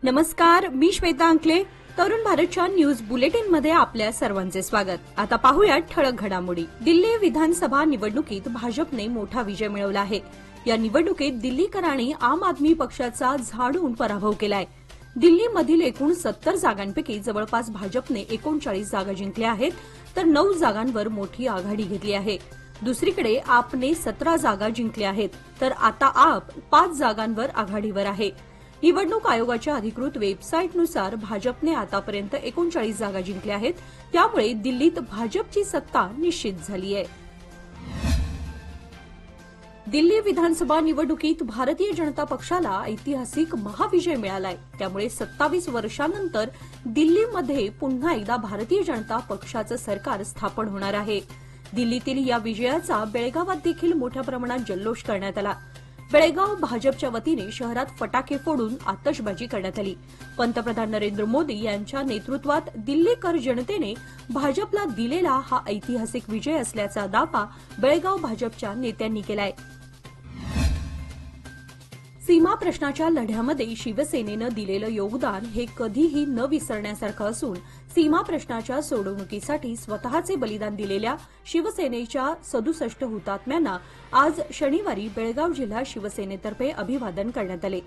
नमस्कार, मी श्वेता अंकले. तरुण भारतच्या न्यूज बुलेटिन मध्ये आपल्या सर्वांचे स्वागत. आता पाहूया ठळक घडामोडी. दिल्ली विधानसभा निवडणुकीत भाजपने मोठा विजय मिळवला आहे. या निवडणुकीत दिल्लीकरांनी आम आदमी पक्षाचा झाडून पराभव केलाय. दिल्लीमधील एकूण 70 जागांपैकी जवळपास भाजपने 39 जागा जिंकल्या आहेत, तर 9 जागांवर मोठी आघाडी घेतली आहे. दुसरीकडे आपने 17 जागा जिंकल्या आहेत, तर आता आप 5 जागांवर आघाडीवर आहे. निवडणूक आयोगाच्या अधिकृत वेबसाईटनुसार भाजपने आतापर्यंत 39 जागा जिंकल्या आहेत, त्यामुळे दिल्लीत भाजपची सत्ता निश्चित झाली आहे. दिल्ली विधानसभा निवडणुकीत भारतीय जनता पक्षाला ऐतिहासिक महाविजय मिळालाय. त्यामुळे 27 वर्षांनंतर दिल्लीमध्ये पुन्हा एकदा भारतीय जनता पक्षाचं सरकार स्थापन होणार आहे. दिल्लीतील या विजयाचा बेळगावात देखील मोठ्या प्रमाणात जल्लोष करण्यात आला. बेळगाव भाजपच्या वतीने शहरात फटाके फोडून आतषबाजी करण्यात आली. पंतप्रधान नरेंद्र मोदी यांच्या नेतृत्वात दिल्लीकर जनतेने भाजपला दिलेला हा ऐतिहासिक विजय असल्याचा दावा बेळगाव भाजपच्या नेत्यांनी केलाय. सीमा प्रश्नाच्या लढ्यामध्ये शिवसेनेनं दिलेलं योगदान हे कधीही न विसरण्यासारखं असून सीमा प्रश्नाच्या सोडवणुकीसाठी स्वतःचे बलिदान दिलेल्या शिवसेनेच्या 67 हुतात्म्यांना आज शनिवारी बेळगाव जिल्हा शिवसेनेतर्फे अभिवादन करण्यात आले.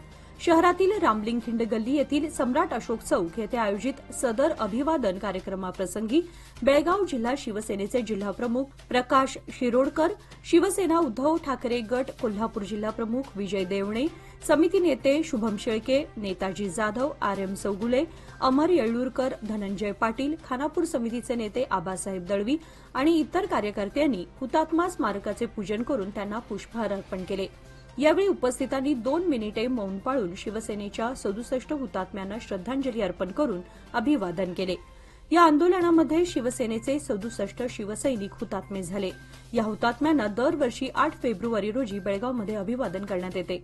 शहरातील रामलिंग खिंड गल्ली येथील सम्राट अशोक चौक येथे आयोजित सदर अभिवादन कार्यक्रमाप्रसंगी बेळगाव जिल्हा शिवसेनेचे जिल्हाप्रमुख प्रकाश शिरोडकर, शिवसेना उद्धव ठाकरे गट कोल्हापूर जिल्हा प्रमुख विजय देवणे, समिती नेते शुभम शेळके, नेताजी जाधव, आर.एम. चौगुले, अमर येळ्ळूरकर, धनंजय पाटील, खानापूर समितीचे नेते आबासाहेब दळवी आणि इतर कार्यकर्त्यांनी हुतात्मा स्मारकाचे पूजन करून त्यांना पुष्पहार अर्पण केले. यावेळी उपस्थितांनी 2 मिनिटे मौन पाळून शिवसेनेच्या 67 हुतात्म्यांना श्रद्धांजली अर्पण करून अभिवादन केले. या आंदोलनामध्ये शिवसेनेचे 67 शिवसैनिक हुतात्मे झाले. या हुतात्म्यांना दरवर्षी 8 फेब्रुवारी रोजी बेळगावमध्ये अभिवादन करण्यात येते.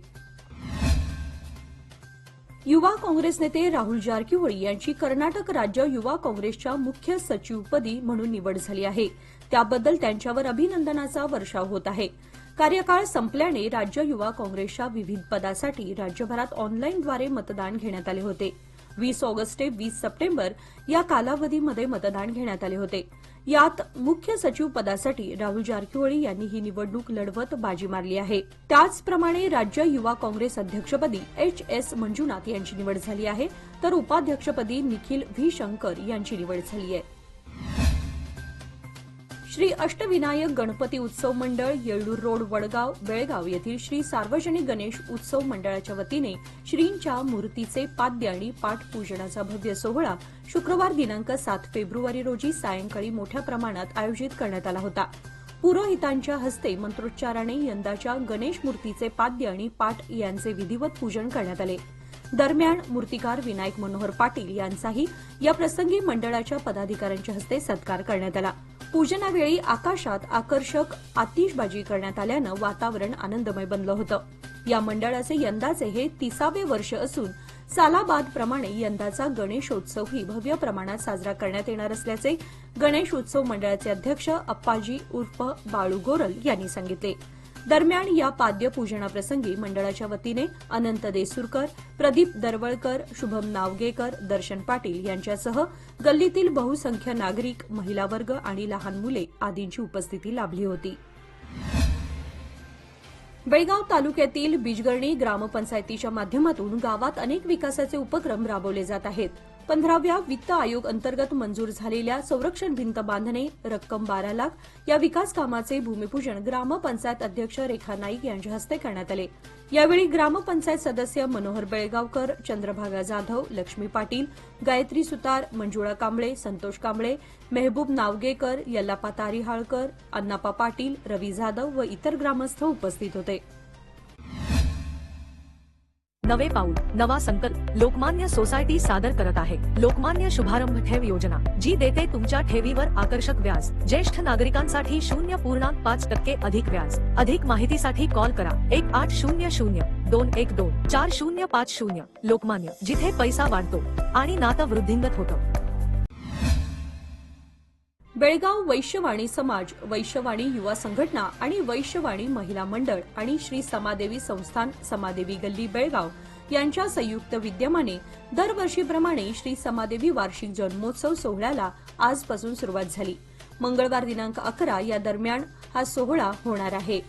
युवा काँग्रेस नेते राहुल जारकीहोळी यांची कर्नाटक राज्य युवा काँग्रेसच्या मुख्य सचिवपदी म्हणून निवड झाली आहे. त्याबद्दल त्यांच्यावर अभिनंदनाचा वर्षाव होत आहे. कार्यकाळ संपल्याने राज्य युवा काँग्रेसच्या विविध पदासाठी राज्यभरात ऑनलाईनद्वारे मतदान घेण्यात आले होते. 20 ऑगस्ट ते 20 सप्टेंबर या कालावधीमध्ये मतदान घेण्यात आले होते. यात मुख्य सचिव पदासाठी राहुल जारकीहोळी यांनी ही निवडणूक लढवत बाजी मारली आहे. त्याचप्रमाणे राज्य युवा काँग्रेस अध्यक्षपदी एच.एस. मंजुनाथ यांची निवड झाली आहे, तर उपाध्यक्षपदी निखिल व्ही. शंकर यांची निवड झाली आहे. श्री अष्टविनायक गणपती उत्सव मंडळ, येळ्ळूर रोड, वडगाव, बेळगाव येथील श्री सार्वजनिक गणेश उत्सव मंडळाच्या वतीने श्रींच्या मूर्तीचे पाद्य आणि पाठपूजनाचा भव्य सोहळा शुक्रवार दिनांक 7 फेब्रुवारी रोजी सायंकाळी मोठ्या प्रमाणात आयोजित करण्यात आला होता. पुरोहितांच्या हस्ते मंत्रोच्चाराने यंदाच्या गणेश मूर्तीचे पाद्य आणि पाठ यांचे विधिवत पूजन करण्यात आले. दरम्यान मूर्तिकार विनायक मनोहर पाटील यांचाही या प्रसंगी मंडळाच्या पदाधिकाऱ्यांच्या हस्ते सत्कार करण्यात आला. पूजनावेळी आकाशात आकर्षक आतिषबाजी करण्यात आल्यानं वातावरण आनंदमय बनलं होतं. या मंडळाचे यंदाचे हे 30वे वर्ष असून सालाबादप्रमाणे यंदाचा गणेशोत्सवही भव्य प्रमाणात साजरा करण्यात येणार असल्याचे गणेश उत्सव मंडळाचे अध्यक्ष अप्पाजी उर्फ बाळू गोरल यांनी सांगितले. दरम्यान या पाद्य पूजनाप्रसंगी मंडळाच्या वतीने अनंत देसुरकर, प्रदीप दरवळकर, शुभम नावगेकर, दर्शन पाटील यांच्यासह गल्लीतील बहुसंख्य नागरिक, महिला वर्ग आणि लहान मुले आदींची उपस्थिती लाभली होती. बेळगाव तालुक्यातील बिजगर्णी ग्रामपंचायतीच्या माध्यमातून गावात अनेक विकासाचे उपक्रम राबवले जात आहेत. 15व्या वित्त आयोग अंतर्गत मंजूर झालेल्या संरक्षण भिंत बांधणे रक्कम 12 लाख या विकास कामाचे भूमिपूजन ग्रामपंचायत अध्यक्ष रेखा नाईक यांच्या हस्ते करण्यात आले. यावेळी ग्रामपंचायत सदस्य मनोहर बेळगावकर, चंद्रभागा जाधव, लक्ष्मी पाटील, गायत्री सुतार, मंजुळा कांबळे, संतोष कांबळे, मेहबूब नावगेकर, यल्लापा तारीहाळकर, अण्णापा पाटील, रवी जाधव व इतर ग्रामस्थ उपस्थित होते. नवे पाऊल नवा संकल्प लोकमान्य सोसायटी सादर करत आहे लोकमान्य शुभारंभ ठेव योजना, जी देते तुमच्या ठेवीवर आकर्षक व्याज. ज्येष्ठ नागरिकांसाठी 0.5% अधिक व्याज. अधिक माहितीसाठी कॉल करा 1800-212-4050. लोकमान्य, जिथे पैसा वाढतो आणि नातं वृद्धिंगत होतं. बेळगाव वैश्यवाणी समाज, वैश्यवाणी युवा संघटना आणि वैश्यवाणी महिला मंडळ आणि श्री समादेवी संस्थान समादेवी गल्ली बेळगाव यांच्या संयुक्त विद्यमाने दरवर्षीप्रमाणे श्री समादेवी वार्षिक जन्मोत्सव सोहळ्याला आजपासून सुरुवात झाली। मंगळवार दिनांक 11 या दरम्यान हा सोहळा होणार आहे।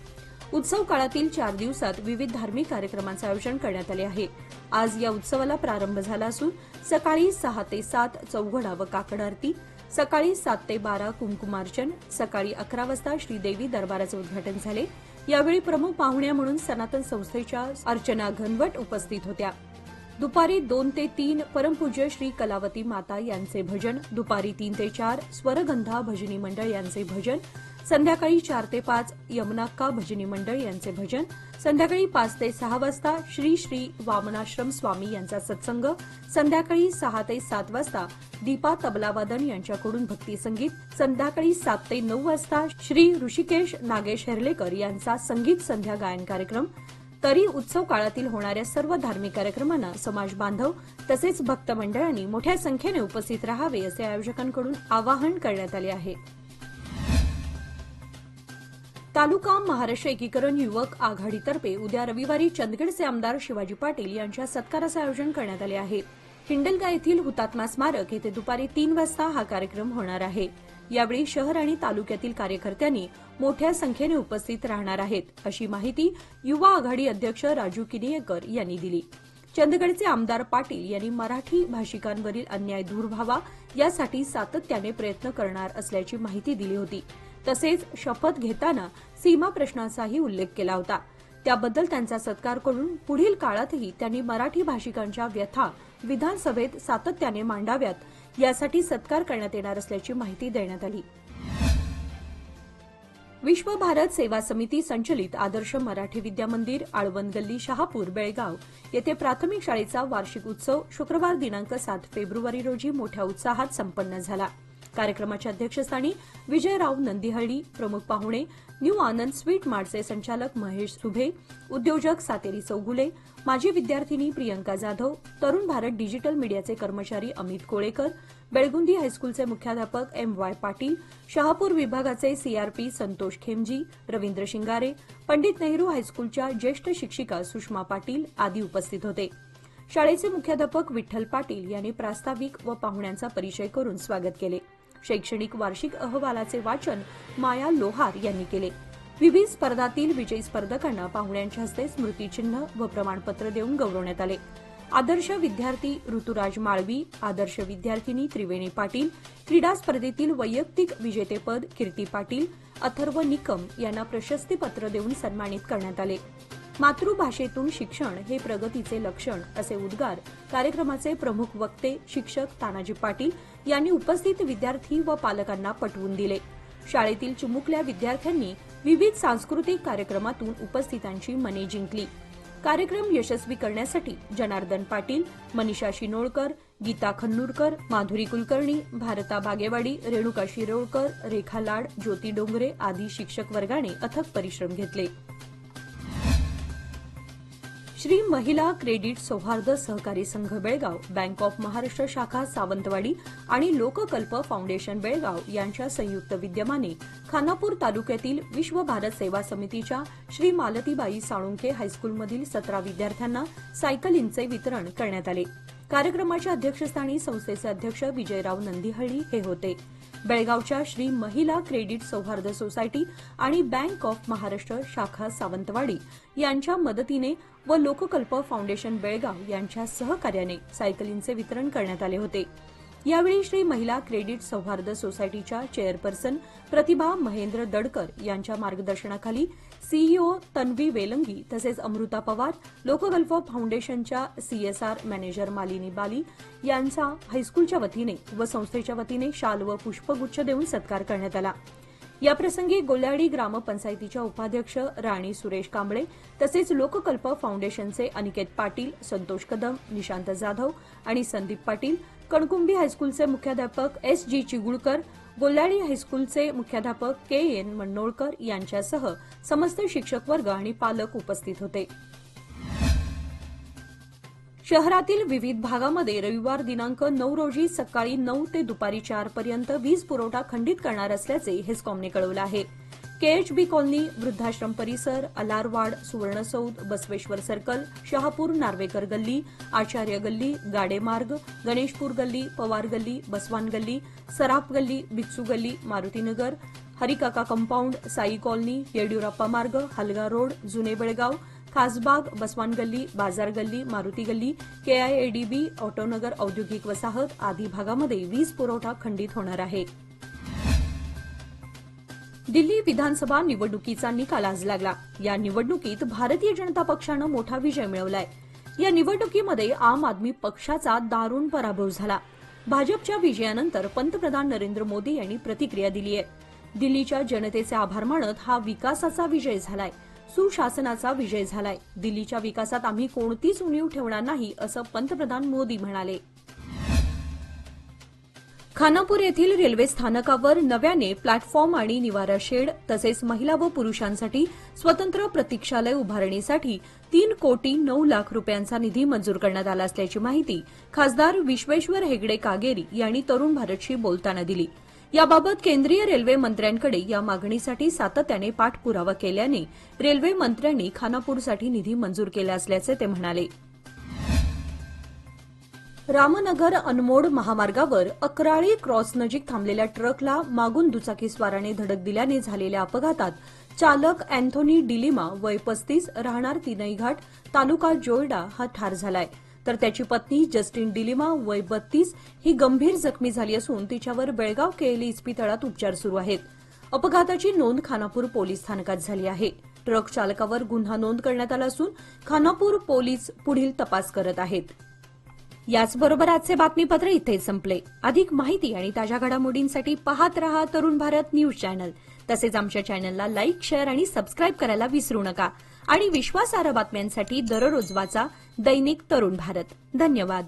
उत्सव काळातील 4 दिवसात विविध धार्मिक कार्यक्रमांचे आयोजन करण्यात आले आहे। आज या उत्सवाला प्रारंभ झाला असून सकाळी 6 ते 7 चौघडा व काकड आरती, सकाळी 7 ते 12 कुंकुमार्चन, सकाळी 11 वाजता श्रीदेवी दरबाराचे उद्घाटन झाले। यावेळी प्रमुख पाहुण्या म्हणून सनातन संस्थेच्या अर्चना घनवट उपस्थित होत्या। दुपारी 2 ते 3 परमपूज्य श्री कलावती माता यांचे भजन, दुपारी 3 ते 4 स्वरगंधा भजनी मंडळ यांचे भजन, संध्याकाळी 4 ते 5 यमुनाक्का भजनी मंडळ यांचे भजन, संध्याकाळी 5 ते 6 वाजता श्री श्री वामनाश्रम स्वामी यांचा सत्संग, संध्याकाळी 6 ते 7 वाजता दीपा तबलावादन यांच्याकडून भक्ती संगीत, संध्याकाळी 7 ते 9 वाजता श्री ऋषिकेश नागेश हेर्लेकर यांचा संगीत संध्या गायन कार्यक्रम। तरी उत्सव काळातील होणाऱ्या सर्व धार्मिक कार्यक्रमांना समाज बांधव तसेच भक्त मंडळांनी मोठ्या संख्येने उपस्थित राहावे असे आयोजकांकडून आवाहन करण्यात आले आहे। तालुका महाराष्ट्र एकीकरण युवक आघाडीतर्फे उद्या रविवारी चंदगडचे आमदार शिवाजी पाटील यांच्या सत्काराचे आयोजन करण्यात आले आहे। हिंडलगा येथील हुतात्मा स्मारक येथे दुपारी 3 वाजता हा कार्यक्रम होणार आहे। यावेळी शहर आणि तालुक्यातील कार्यकर्त्यांनी मोठ्या संख्येने उपस्थित राहणार आहेत, अशी माहिती युवा आघाडी अध्यक्ष राजू किनीयेकर यांनी दिली। चंदगडचे आमदार पाटील यांनी मराठी भाषिकांवरील अन्याय दूर व्हावा यासाठी सातत्याने प्रयत्न करणार असल्याची माहिती दिली होती। तसेच शपथ घेताना सीमा प्रश्नाचाही उल्लेख केला होता। त्याबद्दल त्यांचा सत्कार करून पुढील काळातही त्यांनी मराठी भाषिकांच्या व्यथा विधानसभेत सातत्याने मांडाव्यात यासाठी सत्कार करण्यात येणार असल्याची माहिती देण्यात आली। विश्व भारत सेवा समिती संचलित आदर्श मराठी विद्या मंदिर आळवण गल्ली शहापूर बेळगाव येथे प्राथमिक शाळेचा वार्षिक उत्सव शुक्रवार दिनांक 7 फेब्रुवारी रोजी मोठ्या उत्साहात संपन्न झाला। कार्यक्रमाच्या अध्यक्षस्थानी विजयराव नंदिहळ्ळी, प्रमुख पाहुणे न्यू आनंद स्वीट मार्टचे संचालक महेश सुभे, उद्योजक सातेरी चौगुले, माजी विद्यार्थिनी प्रियंका जाधव, तरुण भारत डिजिटल मीडियाचे कर्मचारी अमित कोळेकर, बेळगुंदी हायस्कूलचे मुख्याध्यापक MY पाटील, शहापूर विभागाचे CRP संतोष खेमजी, रवींद्र शिंगारे, पंडित नेहरू हायस्कूलच्या ज्येष्ठ शिक्षिका सुषमा पाटील आदी उपस्थित होते। शाळेचे मुख्याध्यापक विठ्ठल पाटील यांनी प्रास्ताविक व पाहुण्यांचा परिचय करून स्वागत केले। शैक्षणिक वार्षिक अहवालाचे वाचन माया लोहार यांनी केले। विविध स्पर्धातील विजयी स्पर्धकांना पाहुण्यांच्या हस्ते स्मृतिचिन्ह व प्रमाणपत्र देऊन गौरवण्यात आले। आदर्श विद्यार्थी ऋतुराज माळवी, आदर्श विद्यार्थिनी त्रिवेणी पाटील, क्रीडा स्पर्धेतील वैयक्तिक विजेतेपद कीर्ती पाटील, अथर्व निकम यांना प्रशस्तीपत्र देऊन सन्मानित करण्यात आले। मातृभाषेतून शिक्षण हे प्रगतीचे लक्षण असे उद्गार कार्यक्रमाचे प्रमुख वक्ते शिक्षक तानाजी पाटील यांनी उपस्थित विद्यार्थी व पालकांना पटवून दिले। शाळेतील चिमुकल्या विद्यार्थ्यांनी विविध सांस्कृतिक कार्यक्रमातून उपस्थितांची मने जिंकली। कार्यक्रम यशस्वी करण्यासाठी जनार्दन पाटील, मनीषा शिनोळकर, गीता खन्नूरकर, माधुरी कुलकर्णी, भारता बागेवाडी, रेणुका शिरोळकर, रेखा लाड, ज्योती डोंगरे आदी शिक्षक वर्गाने अथक परिश्रम घेतले। श्री महिला क्रेडिट सौहार्द सहकारी संघ बेळगाव, बँक ऑफ महाराष्ट्र शाखा सावंतवाडी आणि लोककल्प फाउंडेशन बेळगाव यांच्या संयुक्त विद्यमाने खानापूर तालुक्यातील विश्व भारत सेवा समितीच्या श्री मालतीबाई साळुंखे हायस्कूलमधील 17 विद्यार्थ्यांना सायकलींचे वितरण करण्यात आले। कार्यक्रमाच्या अध्यक्षस्थानी संस्थेचे अध्यक्ष विजयराव नंदिहळ्ळी हे होते। बेळगावच्या श्री महिला क्रेडिट सौहार्द सोसायटी आणि बँक ऑफ महाराष्ट्र शाखा सावंतवाडी यांच्या मदतीने व लोककल्प फाउंडेशन बेळगाव यांच्या सहकार्याने सायकलींचे वितरण करण्यात आले होते। यावेळी श्री महिला क्रेडिट सौहार्द सोसायटीच्या चेअरपर्सन प्रतिभा महेंद्र दडकर यांच्या मार्गदर्शनाखाली सीईओ तन्वी वेलंगी तसेच अमृता पवार, लोककल्प फाउंडेशनच्या CSR मॅनेजर मालिनी बाली यांचा हायस्कूलच्या वतीने व संस्थेच्या वतीने शाल व पुष्पगुच्छ देऊन सत्कार करण्यात आला। याप्रसंगी गोल्याडी ग्रामपंचायतीच्या उपाध्यक्ष राणी सुरेश कांबळे तसेच लोककल्प फाउंडेशनचे अनिकेत पाटील, संतोष कदम, निशांत जाधव आणि संदीप पाटील, कणकुंबी हायस्कूलचे मुख्याध्यापक SG चिगुळकर, गोल्याडी हायस्कूलचे मुख्याध्यापक KN मन्नोळकर यांच्यासह समस्त शिक्षक वर्ग आणि पालक उपस्थित होते। शहरातील विविध भागामध्ये रविवार दिनांक 9 रोजी सकाळी 9 ते दुपारी 4 पर्यंत वीज पुरवठा खंडित करणार असल्याचे हेस्कॉमने कळवलं आहे। केएचबी कॉलनी, वृद्धाश्रम परिसर, अलारवाड, सुवर्णसौध, बसवेश्वर सर्कल, शहापूर, नार्वेकर गल्ली, आचार्य गल्ली, गाडेमार्ग, गणेशपूर गल्ली, पवार गल्ली, बसवान गल्ली, सराफ गल्ली, बिच्चू गल्ली, मारुतीनगर, हरिकाका कंपाऊंड, साई कॉलनी, येडियुराप्पा मार्ग, हलगा रोड, जुने बेळगाव, खासबाग, बसवान गल्ली, बाजार गल्ली, मारुती गल्ली, केआयएडीबी, ऑटोनगर औद्योगिक वसाहत आदी भागामध्ये वीज पुरवठा खंडित होणार आहे. दिल्ली विधानसभा निवडणुकीचा निकाल आज लागला. या निवडणुकीत भारतीय जनता पक्षानं मोठा विजय मिळवलाय. या निवडणुकीमध्ये आम आदमी पक्षाचा दारुण पराभव झाला. भाजपच्या विजयानंतर पंतप्रधान नरेंद्र मोदी यांनी प्रतिक्रिया दिली आहे. दिल्लीच्या जनतेचे आभार मानत हा विकासाचा विजय झालाय, सुशासनाचा विजय झालाय. दिल्लीच्या विकासात आम्ही कोणतीच उणीव ठेवणार नाही, असं पंतप्रधान मोदी म्हणाले. खानापूर येथील रेल्वे स्थानकावर नव्याने प्लॅटफॉर्म आणि निवारा शेड तसेच महिला व पुरुषांसाठी स्वतंत्र प्रतीक्षालय उभारणीसाठी 3,09,00,000 रुपयांचा निधी मंजूर करण्यात आला असल्याची माहिती खासदार विश्वेश्वर हेगडे कागेरी यांनी तरुण भारतशी बोलताना दिली. याबाबत केंद्रीय रेल्वे मंत्र्यांकडे या मागणीसाठी सातत्याने पाठपुरावा केल्याने रेल्वे मंत्र्यांनी खानापूरसाठी निधी मंजूर केला असल्याचे ते म्हणाले. रामनगर अनमोड महामार्गावर अकराळी क्रॉसनजीक थांबलेल्या ट्रकला मागून दुचाकीस्वाराने धडक दिल्याने झालेल्या अपघातात चालक अँथोनी डिलिमा वय 35 राहणार तिनई घाट तालुका जोयडा हा ठार झालाय, तर त्याची पत्नी जस्टिन डिलिमा वय 32 ही गंभीर जखमी झाली असून तिच्यावर बेळगाव केएलई इस्पितळात उपचार सुरू आहेत. अपघाताची नोंद खानापूर पोलीस स्थानकात झाली आहे. ट्रक चालकावर गुन्हा नोंद करण्यात आला असून खानापूर पोलीस पुढील तपास करत आहेत. याचबरोबर आजचे बातमीपत्र इथेच संपले. अधिक माहिती आणि ताज्या घडामोडींसाठी पाहत रहा तरुण भारत न्यूज चॅनल. तसेच आमच्या चॅनलला लाईक, शेअर आणि सबस्क्राईब करायला विसरू नका. आणि विश्वासार्ह बातम्यांसाठी दररोज वाचा दैनिक तरुण भारत. धन्यवाद.